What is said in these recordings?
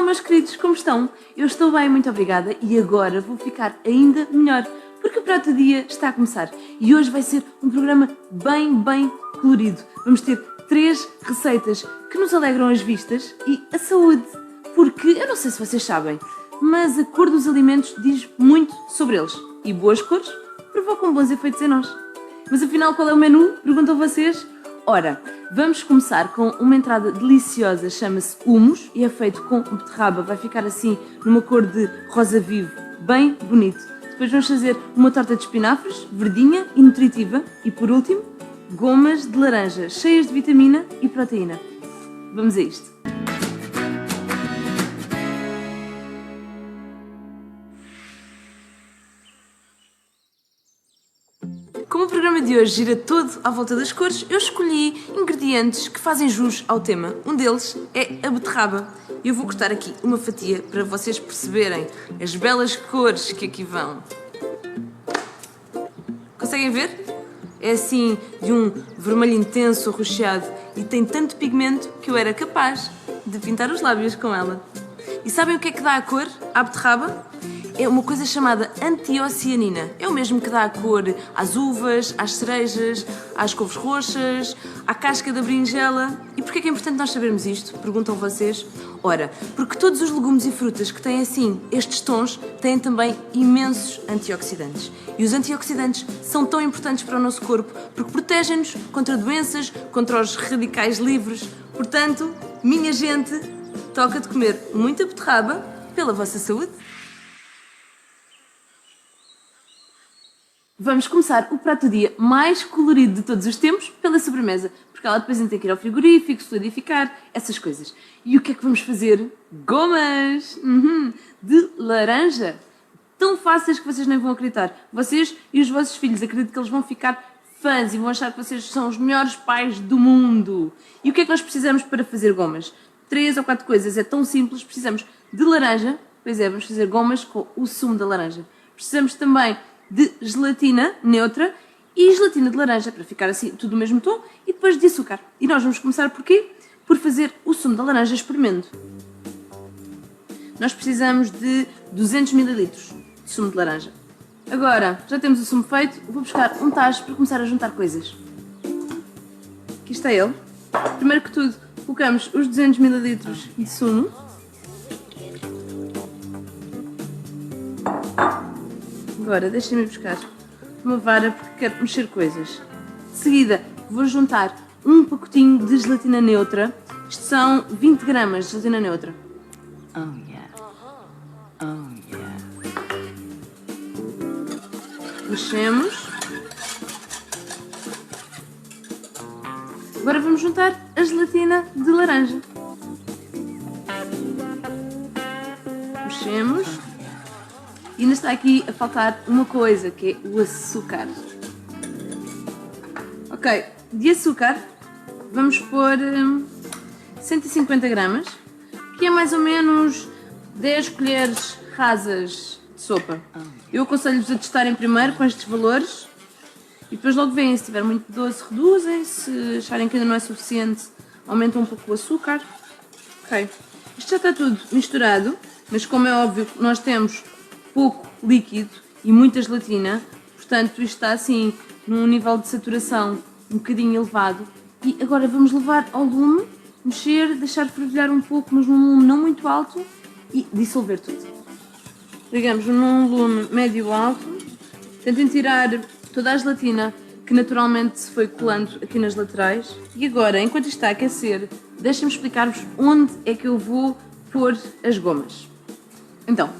meus queridos, como estão? Eu estou bem, muito obrigada, e agora vou ficar ainda melhor, porque o Prato do Dia está a começar e hoje vai ser um programa bem colorido. Vamos ter 3 receitas que nos alegram as vistas e a saúde, porque eu não sei se vocês sabem, mas a cor dos alimentos diz muito sobre eles e boas cores provocam bons efeitos em nós. Mas afinal, qual é o menu? Perguntam vocês? Ora, vamos começar com uma entrada deliciosa, chama-se hummus e é feito com beterraba, vai ficar assim numa cor de rosa vivo, bem bonito. Depois vamos fazer uma torta de espinafres, verdinha e nutritiva e por último, gomas de laranja, cheias de vitamina e proteína. Vamos a isto! Como o programa de hoje gira todo à volta das cores, eu escolhi ingredientes que fazem jus ao tema. Um deles é a beterraba. Eu vou cortar aqui uma fatia para vocês perceberem as belas cores que aqui vão. Conseguem ver? É assim de um vermelho intenso, arroxeado e tem tanto pigmento que eu era capaz de pintar os lábios com ela. E sabem o que é que dá a cor à beterraba? É uma coisa chamada antocianina. É o mesmo que dá a cor às uvas, às cerejas, às couves roxas, à casca da berinjela. E porquê é que é importante nós sabermos isto? Perguntam vocês. Ora, porque todos os legumes e frutas que têm assim estes tons têm também imensos antioxidantes. E os antioxidantes são tão importantes para o nosso corpo porque protegem-nos contra doenças, contra os radicais livres. Portanto, minha gente, toca de comer muita beterraba pela vossa saúde. Vamos começar o prato do dia mais colorido de todos os tempos pela sobremesa, porque ela depois tem que ir ao frigorífico, solidificar, essas coisas. E o que é que vamos fazer? Gomas! De laranja! Tão fáceis que vocês nem vão acreditar. Vocês e os vossos filhos, acredito que eles vão ficar fãs e vão achar que vocês são os melhores pais do mundo. E o que é que nós precisamos para fazer gomas? 3 ou 4 coisas, é tão simples. Precisamos de laranja, pois é, vamos fazer gomas com o sumo da laranja. Precisamos também de gelatina neutra e gelatina de laranja, para ficar assim tudo do mesmo tom, e depois de açúcar. E nós vamos começar por quê? Por fazer o sumo da laranja espremendo. Nós precisamos de 200 ml de sumo de laranja. Agora, já temos o sumo feito, vou buscar um tacho para começar a juntar coisas. Aqui está ele. Primeiro que tudo, colocamos os 200 ml de sumo. Agora, deixem-me buscar uma vara porque quero mexer coisas. De seguida, vou juntar um pacotinho de gelatina neutra. Isto são 20 gramas de gelatina neutra. Oh yeah. Oh yeah. Mexemos. Agora vamos juntar a gelatina de laranja. Mexemos. E ainda está aqui a faltar uma coisa, que é o açúcar. Ok, de açúcar vamos pôr 150 gramas, que é mais ou menos 10 colheres rasas de sopa. Eu aconselho-vos a testarem primeiro com estes valores e depois logo veem. Se estiver muito doce, reduzem. Se acharem que ainda não é suficiente, aumentam um pouco o açúcar. Ok, isto já está tudo misturado, mas como é óbvio, nós temos pouco líquido e muita gelatina, portanto isto está assim num nível de saturação um bocadinho elevado. E agora vamos levar ao lume, mexer, deixar fervilhar um pouco, mas num lume não muito alto e dissolver tudo. Ligamos num lume médio-alto, tentem tirar toda a gelatina que naturalmente se foi colando aqui nas laterais. E agora, enquanto isto está a aquecer, deixem-me explicar-vos onde é que eu vou pôr as gomas. Então,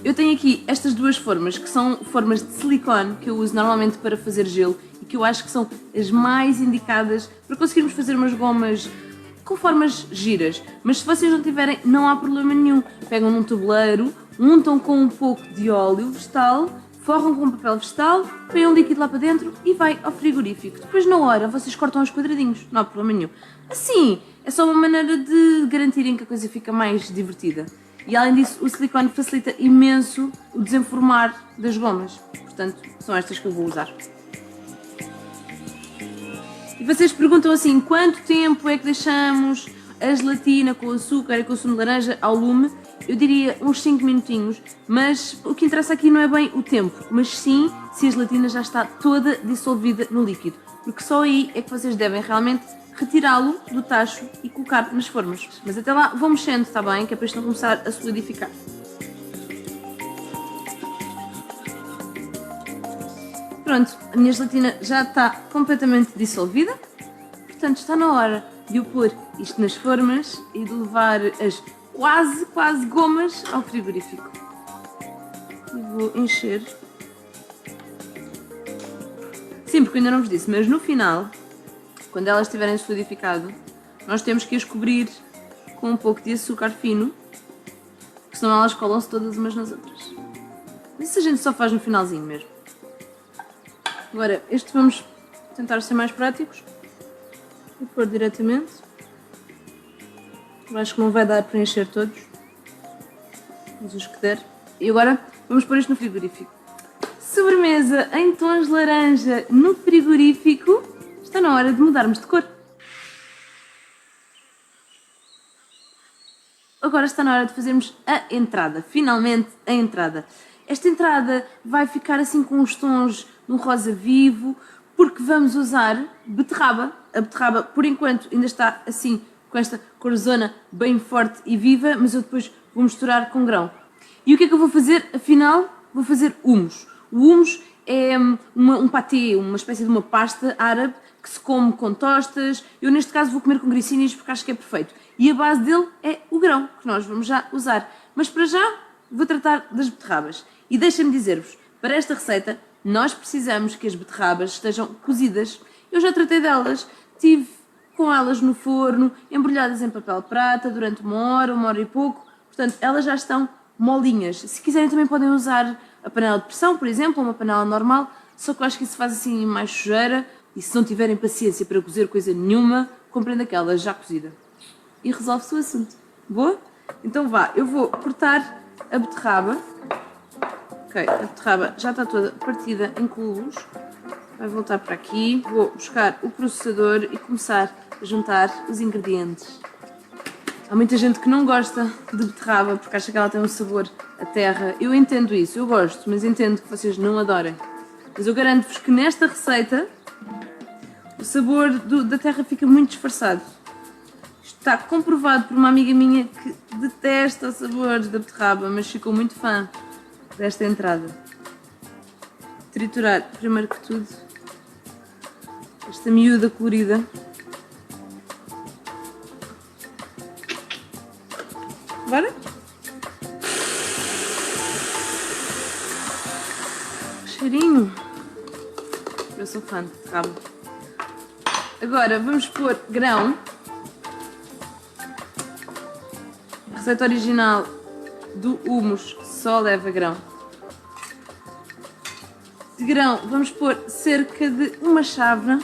eu tenho aqui estas duas formas, que são formas de silicone, que eu uso normalmente para fazer gelo e que eu acho que são as mais indicadas para conseguirmos fazer umas gomas com formas giras. Mas se vocês não tiverem, não há problema nenhum. Pegam num tabuleiro, untam com um pouco de óleo vegetal, forram com papel vegetal, põem um líquido lá para dentro e vai ao frigorífico. Depois na hora vocês cortam os quadradinhos, não há problema nenhum. Assim, é só uma maneira de garantirem que a coisa fica mais divertida. E além disso, o silicone facilita imenso o desenformar das gomas. Portanto, são estas que eu vou usar. E vocês perguntam assim, quanto tempo é que deixamos a gelatina com o açúcar e com o sumo de laranja ao lume, eu diria uns 5 minutinhos, mas o que interessa aqui não é bem o tempo, mas sim se a gelatina já está toda dissolvida no líquido, porque só aí é que vocês devem realmente retirá-lo do tacho e colocar nas formas. Mas até lá vão mexendo, está bem? Que é para isto não começar a solidificar. Pronto, a minha gelatina já está completamente dissolvida, portanto está na hora de eu pôr isto nas formas e de levar as quase gomas ao frigorífico. E vou encher. Sim, porque eu ainda não vos disse, mas no final, quando elas estiverem solidificado, nós temos que as cobrir com um pouco de açúcar fino, porque senão elas colam-se todas umas nas outras. Mas isso a gente só faz no finalzinho mesmo. Agora, este vamos tentar ser mais práticos. Vou pôr diretamente. Eu acho que não vai dar para encher todos. Mas os que der. E agora vamos pôr isto no frigorífico. Sobremesa em tons de laranja no frigorífico. Está na hora de mudarmos de cor. Agora está na hora de fazermos a entrada. Finalmente a entrada. Esta entrada vai ficar assim com os tons de um rosa vivo, porque vamos usar beterraba. A beterraba, por enquanto, ainda está assim, com esta corzona bem forte e viva, mas eu depois vou misturar com grão. E o que é que eu vou fazer? Afinal, vou fazer hummus. O hummus é um patê, uma espécie de uma pasta árabe que se come com tostas. Eu, neste caso, vou comer com grissínios porque acho que é perfeito. E a base dele é o grão, que nós vamos já usar. Mas para já, vou tratar das beterrabas. E deixem-me dizer-vos, para esta receita, nós precisamos que as beterrabas estejam cozidas. Eu já tratei delas, estive com elas no forno, embrulhadas em papel prata durante uma hora e pouco. Portanto, elas já estão molinhas. Se quiserem também podem usar a panela de pressão, por exemplo, ou uma panela normal, só que eu acho que isso faz assim mais sujeira. E se não tiverem paciência para cozer coisa nenhuma, comprem daquela já cozida. E resolve-se o assunto. Boa? Então vá, eu vou cortar a beterraba. Ok, a beterraba já está toda partida em cubos. Vai voltar para aqui. Vou buscar o processador e começar a juntar os ingredientes. Há muita gente que não gosta de beterraba porque acha que ela tem um sabor a terra. Eu entendo isso, eu gosto, mas entendo que vocês não adorem. Mas eu garanto-vos que nesta receita o sabor da terra fica muito disfarçado. Isto está comprovado por uma amiga minha que detesta o sabor da beterraba, mas ficou muito fã desta entrada. Triturar, primeiro que tudo, esta miúda colorida. Bora? Cheirinho. Eu sou fã de beterraba. Agora vamos pôr grão. A receita original do hummus só leva grão. De grão vamos pôr cerca de uma chávena,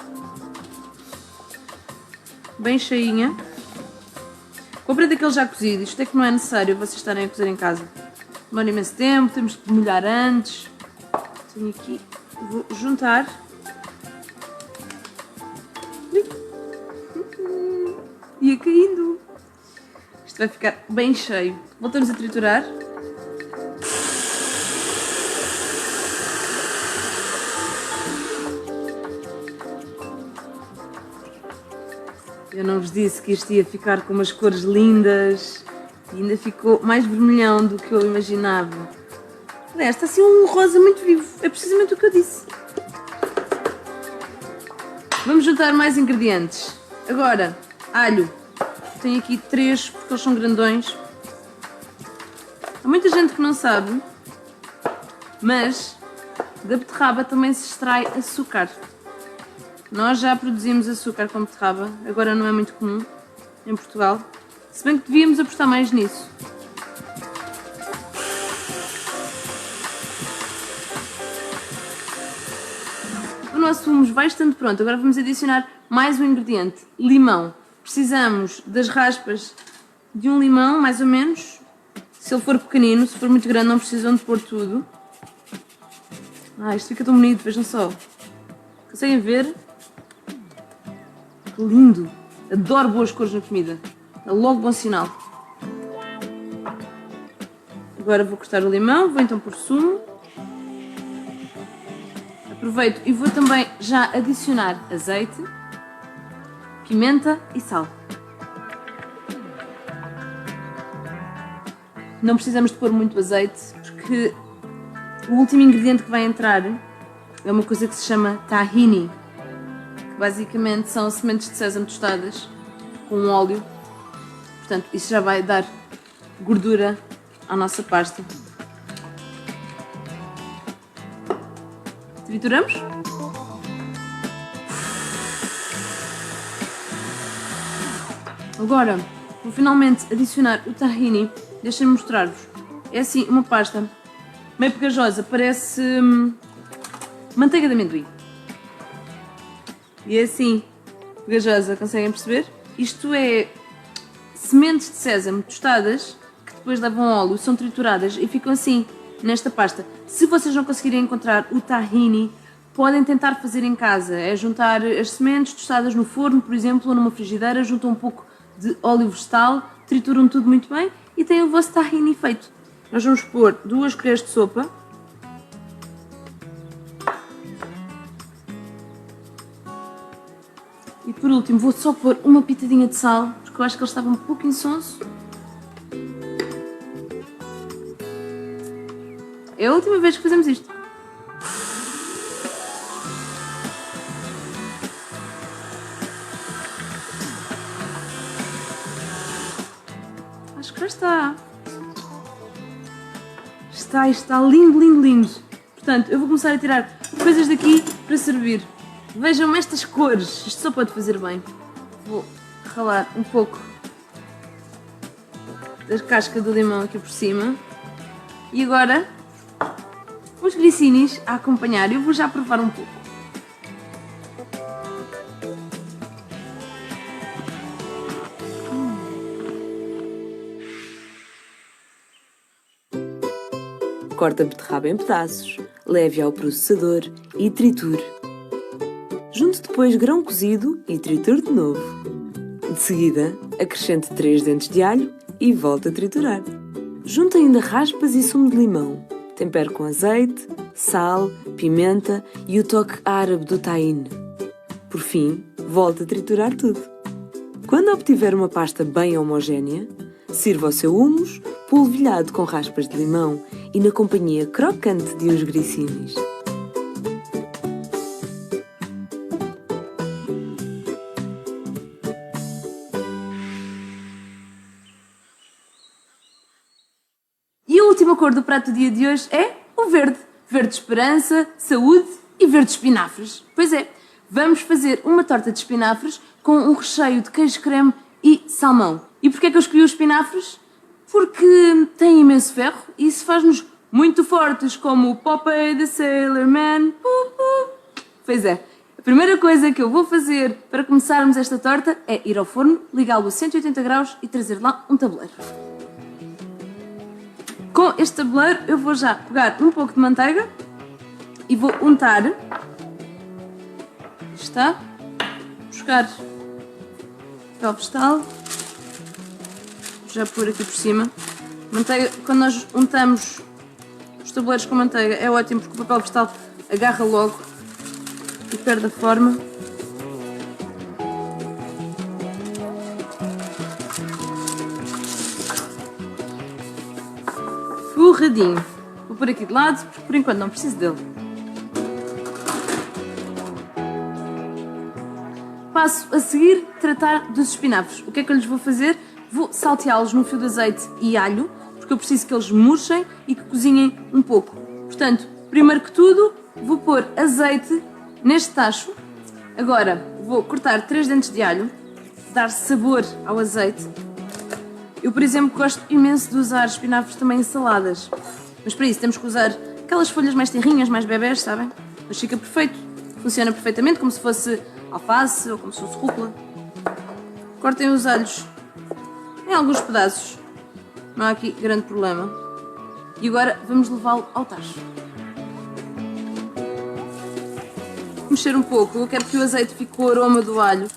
bem cheinha. Comprei daquele já cozido, isto é que não é necessário vocês estarem a cozer em casa. Demora imenso tempo, temos que molhar antes. Tenho aqui, vou juntar. Ia caindo. Isto vai ficar bem cheio. Voltamos a triturar. Eu não vos disse que isto ia ficar com umas cores lindas e ainda ficou mais vermelhão do que eu imaginava. Aliás, está assim um rosa muito vivo, é precisamente o que eu disse. Vamos juntar mais ingredientes. Agora, alho. Tenho aqui 3 porque eles são grandões. Há muita gente que não sabe, mas da beterraba também se extrai açúcar. Nós já produzimos açúcar com beterraba, agora não é muito comum em Portugal, se bem que devíamos apostar mais nisso. O nosso hummus vai estando pronto, agora vamos adicionar mais um ingrediente, limão. Precisamos das raspas de um limão, mais ou menos, se ele for pequenino, se for muito grande não precisam de pôr tudo. Isto fica tão bonito, vejam só. Conseguem ver? Que lindo! Adoro boas cores na comida. É logo bom sinal. Agora vou cortar o limão, vou então pôr sumo. Aproveito e vou também já adicionar azeite, pimenta e sal. Não precisamos de pôr muito azeite, porque o último ingrediente que vai entrar é uma coisa que se chama tahini, que basicamente são sementes de sésamo tostadas com óleo. Portanto, isso já vai dar gordura à nossa pasta. Trituramos. Agora, vou finalmente adicionar o tahini. Deixem-me mostrar-vos. É assim uma pasta meio pegajosa, parece manteiga de amendoim. E é assim pegajosa, conseguem perceber? Isto é sementes de sésamo tostadas que depois levam óleo, são trituradas e ficam assim nesta pasta. Se vocês não conseguirem encontrar o tahini, podem tentar fazer em casa. É juntar as sementes tostadas no forno, por exemplo, ou numa frigideira, juntam um pouco de óleo vegetal, trituram tudo muito bem e têm o vosso tahini feito. Nós vamos pôr 2 colheres de sopa. E por último vou só pôr uma pitadinha de sal, porque eu acho que ele estava um pouco insonso. É a última vez que fazemos isto. Acho que já está. Está lindo, lindo, lindo. Portanto, eu vou começar a tirar coisas daqui para servir. Vejam estas cores, isto só pode fazer bem. Vou ralar um pouco da casca do limão aqui por cima. E agora, os grissinis a acompanhar. Eu vou já provar um pouco. Corte a beterraba em pedaços, leve ao processador e triture. Junte depois grão cozido e triture de novo. De seguida, acrescente 3 dentes de alho e volte a triturar. Junte ainda raspas e sumo de limão. Tempere com azeite, sal, pimenta e o toque árabe do tahine. Por fim, volte a triturar tudo. Quando obtiver uma pasta bem homogénea, sirva o seu hummus polvilhado com raspas de limão e na companhia crocante de uns grissinis. E a última cor do prato do dia de hoje é o verde. Verde esperança, saúde e verde espinafres. Pois é, vamos fazer uma torta de espinafres com um recheio de queijo creme e salmão. E porquê é que eu escolhi os espinafres? Porque têm imenso ferro e isso faz-nos muito fortes, como o Popeye the Sailor Man. Pois é, a primeira coisa que eu vou fazer para começarmos esta torta é ir ao forno, ligá-lo a 180 graus e trazer lá um tabuleiro. Com este tabuleiro eu vou já pegar um pouco de manteiga e vou untar. Está. Buscar papel vegetal. Já pôr aqui por cima. Manteiga, quando nós untamos os tabuleiros com manteiga é ótimo porque o papel vegetal agarra logo e perde a forma. Forradinho. Vou pôr aqui de lado porque por enquanto não preciso dele. Passo a seguir tratar dos espinafres. O que é que eu lhes vou fazer? Vou salteá-los num fio de azeite e alho, porque eu preciso que eles murchem e que cozinhem um pouco. Portanto, primeiro que tudo, vou pôr azeite neste tacho. Agora, vou cortar 3 dentes de alho, dar sabor ao azeite. Eu, por exemplo, gosto imenso de usar espinafres também em saladas. Mas para isso temos que usar aquelas folhas mais tenrinhas, mais bebés, sabem? Mas fica perfeito. Funciona perfeitamente, como se fosse alface ou como se fosse rúcula. Cortem os alhos em alguns pedaços, não há aqui grande problema. E agora vamos levá-lo ao tacho. Mexer um pouco, eu quero que o azeite fique com o aroma do alho.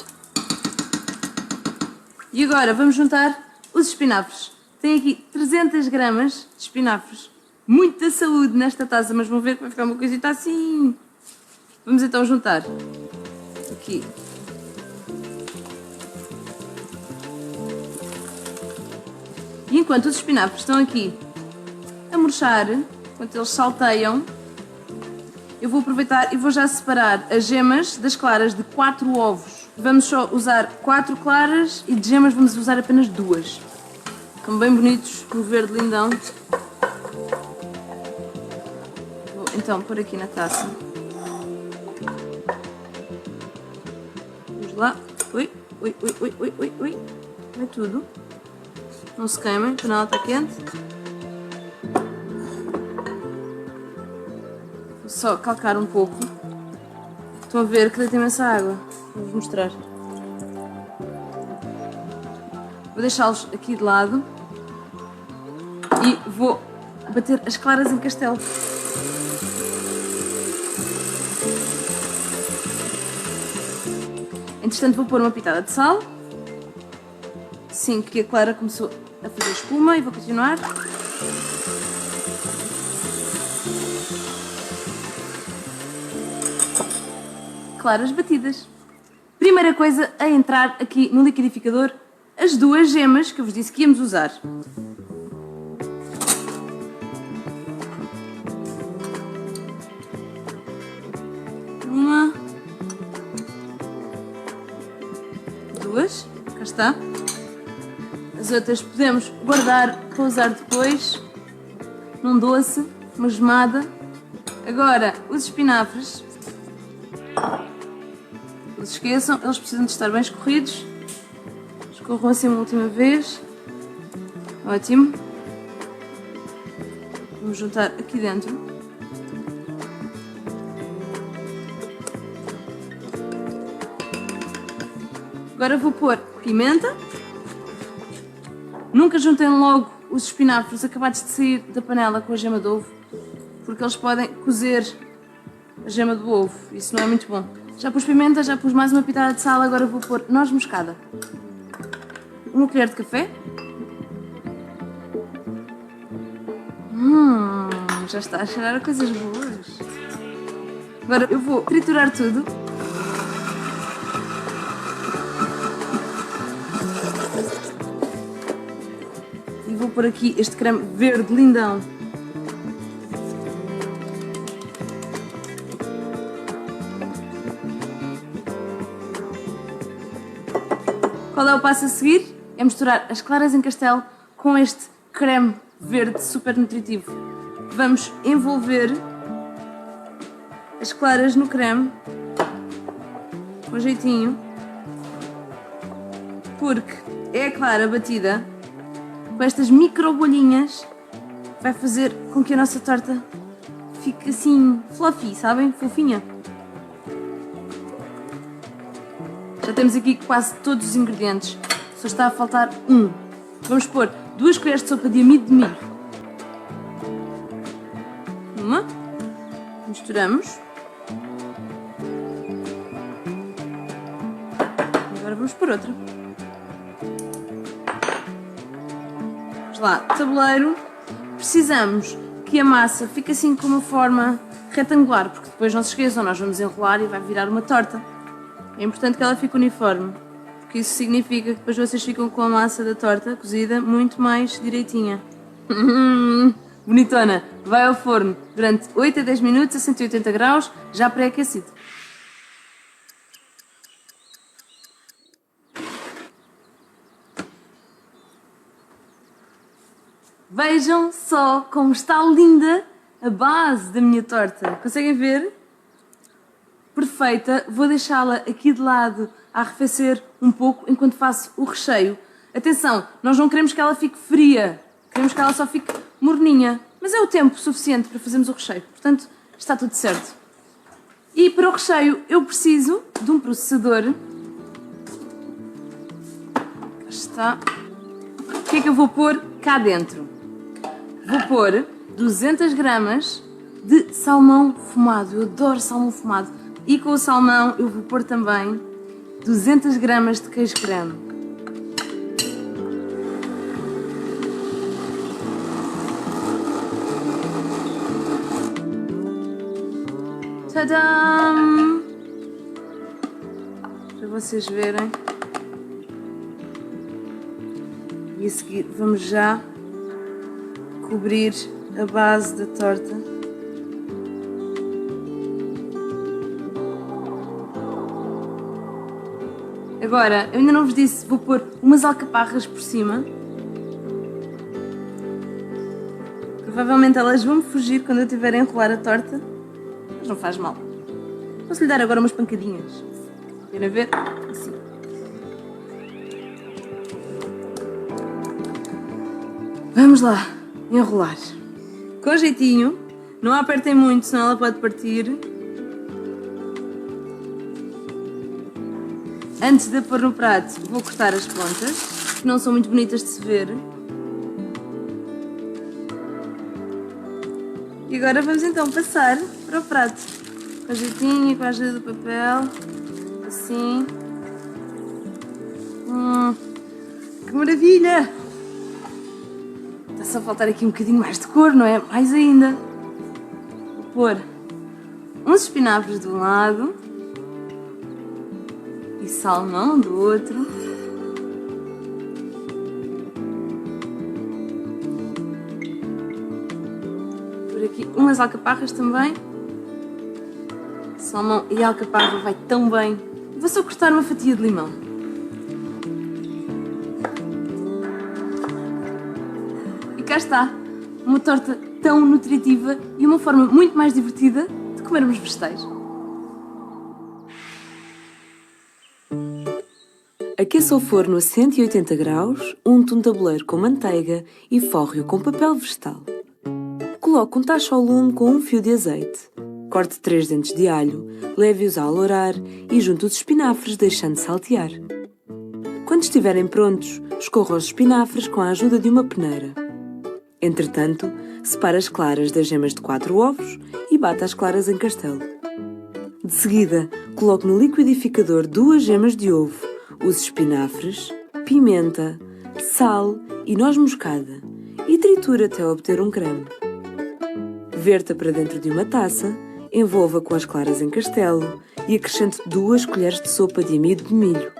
E agora vamos juntar os espinafres. Tenho aqui 300 gramas de espinafres. Muita saúde nesta taça, mas vão ver que vai ficar uma coisita assim. Vamos então juntar aqui. E enquanto os espinafres estão aqui a murchar, enquanto eles salteiam, eu vou aproveitar e vou já separar as gemas das claras de 4 ovos. Vamos só usar 4 claras e de gemas vamos usar apenas 2. Ficam bem bonitos no verde lindão. Vou então pôr aqui na taça. Vamos lá. Ui. Vai tudo. Não se queimem, a panela está quente. Vou só calcar um pouco. Estão a ver que deita imensa água. Vou-vos mostrar. Vou deixá-los aqui de lado. E vou bater as claras em castelo. Entretanto vou pôr uma pitada de sal. Assim que a clara começou a fazer espuma e vou continuar. Claras batidas. Primeira coisa a entrar aqui no liquidificador, as 2 gemas que eu vos disse que íamos usar. Uma, 2, cá está. As outras podemos guardar para usar depois num doce, uma gemada. Agora os espinafres, não se esqueçam, eles precisam de estar bem escorridos. Escorram assim uma última vez. Ótimo. Vamos juntar aqui dentro. Agora vou pôr pimenta. Nunca juntem logo os espinafres acabados de sair da panela com a gema de ovo, porque eles podem cozer a gema do ovo. Isso não é muito bom. Já pus pimenta, já pus mais uma pitada de sal, agora vou pôr noz moscada. 1 colher de café. Já está a cheirar a coisas boas. Agora eu vou triturar tudo. E vou pôr aqui este creme verde lindão. Qual é o passo a seguir? É misturar as claras em castelo com este creme verde super nutritivo. Vamos envolver as claras no creme com jeitinho, porque é a clara batida com estas micro bolhinhas vai fazer com que a nossa torta fique assim fluffy, sabem? Fofinha. Já temos aqui quase todos os ingredientes, só está a faltar um. Vamos pôr 2 colheres de sopa de amido de milho. Uma. Misturamos. Agora vamos pôr outra. Vamos lá, tabuleiro. Precisamos que a massa fique assim com uma forma retangular, porque depois não se esqueçam, nós vamos enrolar e vai virar uma torta. É importante que ela fique uniforme, porque isso significa que depois vocês ficam com a massa da torta cozida muito mais direitinha. Bonitona! Vai ao forno durante 8 a 10 minutos a 180 graus, já pré-aquecido. Vejam só como está linda a base da minha torta. Conseguem ver? Perfeita. Vou deixá-la aqui de lado a arrefecer um pouco enquanto faço o recheio. Atenção, nós não queremos que ela fique fria. Queremos que ela só fique morninha. Mas é o tempo suficiente para fazermos o recheio. Portanto, está tudo certo. E para o recheio eu preciso de um processador. Cá está. O que é que eu vou pôr cá dentro? Vou pôr 200 gramas de salmão fumado. Eu adoro salmão fumado. E com o salmão eu vou pôr também 200 gramas de queijo creme. Tadam! Para vocês verem. E a seguir vamos já cobrir a base da torta. Agora, eu ainda não vos disse, vou pôr umas alcaparras por cima. Provavelmente elas vão-me fugir quando eu estiver a enrolar a torta, mas não faz mal. Posso lhe dar agora umas pancadinhas. Querem ver? Assim. Vamos lá, enrolar. Com jeitinho, não a apertem muito, senão ela pode partir. Antes de a pôr no prato, vou cortar as pontas, que não são muito bonitas de se ver. E agora vamos então passar para o prato. Com jeitinho, com a ajuda do papel. Assim. Que maravilha! Está só a faltar aqui um bocadinho mais de cor, não é? Mais ainda. Vou pôr uns espinafres de um lado e salmão do outro. Por aqui umas alcaparras também. Salmão e alcaparra vai tão bem. Vou só cortar uma fatia de limão. E cá está, uma torta tão nutritiva e uma forma muito mais divertida de comermos vegetais. Aqueça o forno a 180 graus, unte um tabuleiro com manteiga e forre-o com papel vegetal. Coloque um tacho ao lume com um fio de azeite. Corte 3 dentes de alho, leve-os a alourar e junte os espinafres deixando saltear. Quando estiverem prontos, escorra os espinafres com a ajuda de uma peneira. Entretanto, separe as claras das gemas de 4 ovos e bata as claras em castelo. De seguida, coloque no liquidificador 2 gemas de ovo, os espinafres, pimenta, sal e noz moscada e triture até obter um creme. Verta para dentro de uma taça, envolva com as claras em castelo e acrescente 2 colheres de sopa de amido de milho.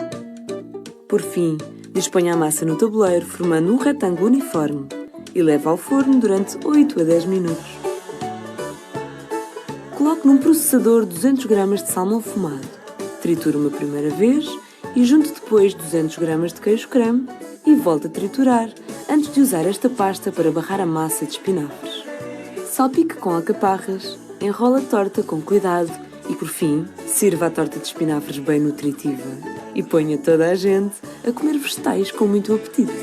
Por fim, disponha a massa no tabuleiro formando um retângulo uniforme e leve ao forno durante 8 a 10 minutos. Coloque num processador 200 gramas de salmão fumado, triture uma primeira vez e junte depois 200 gramas de queijo creme e volte a triturar antes de usar esta pasta para barrar a massa de espinafres. Salpique com alcaparras, enrola a torta com cuidado e, por fim, sirva a torta de espinafres bem nutritiva e ponha toda a gente a comer vegetais com muito apetite.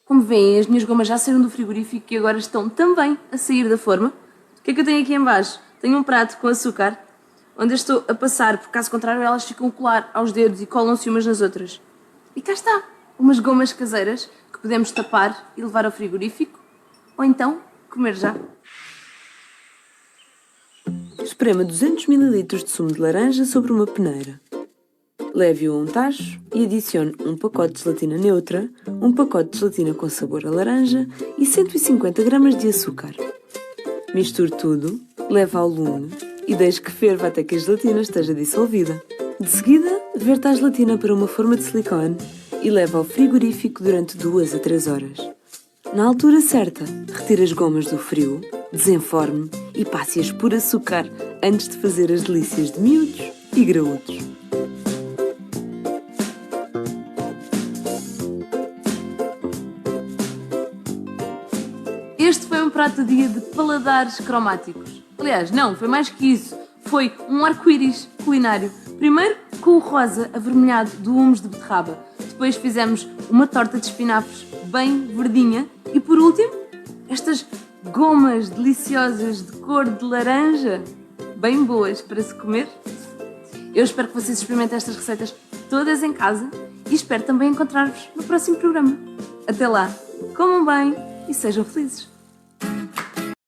Como veem, as minhas gomas já saíram do frigorífico e agora estão também a sair da forma. O que é que eu tenho aqui em baixo? Tenho um prato com açúcar, onde eu estou a passar, porque caso contrário elas ficam a colar aos dedos e colam-se umas nas outras. E cá está, umas gomas caseiras que podemos tapar e levar ao frigorífico, ou então comer já. Esprema 200 ml de sumo de laranja sobre uma peneira. Leve-o a um tacho e adicione um pacote de gelatina neutra, um pacote de gelatina com sabor a laranja e 150 gramas de açúcar. Misture tudo, leve ao lume e deixe que ferva até que a gelatina esteja dissolvida. De seguida, verta a gelatina para uma forma de silicone e leve ao frigorífico durante 2 a 3 horas. Na altura certa, retire as gomas do frio, desenforme e passe-as por açúcar antes de fazer as delícias de miúdos e graúdos. Este foi um prato do dia de paladares cromáticos. Aliás, não, foi mais que isso. Foi um arco-íris culinário. Primeiro com o rosa avermelhado do hummus de beterraba. Depois fizemos uma torta de espinafres bem verdinha. E por último, estas gomas deliciosas de cor de laranja. Bem boas para se comer. Eu espero que vocês experimentem estas receitas todas em casa e espero também encontrar-vos no próximo programa. Até lá, comam bem e sejam felizes!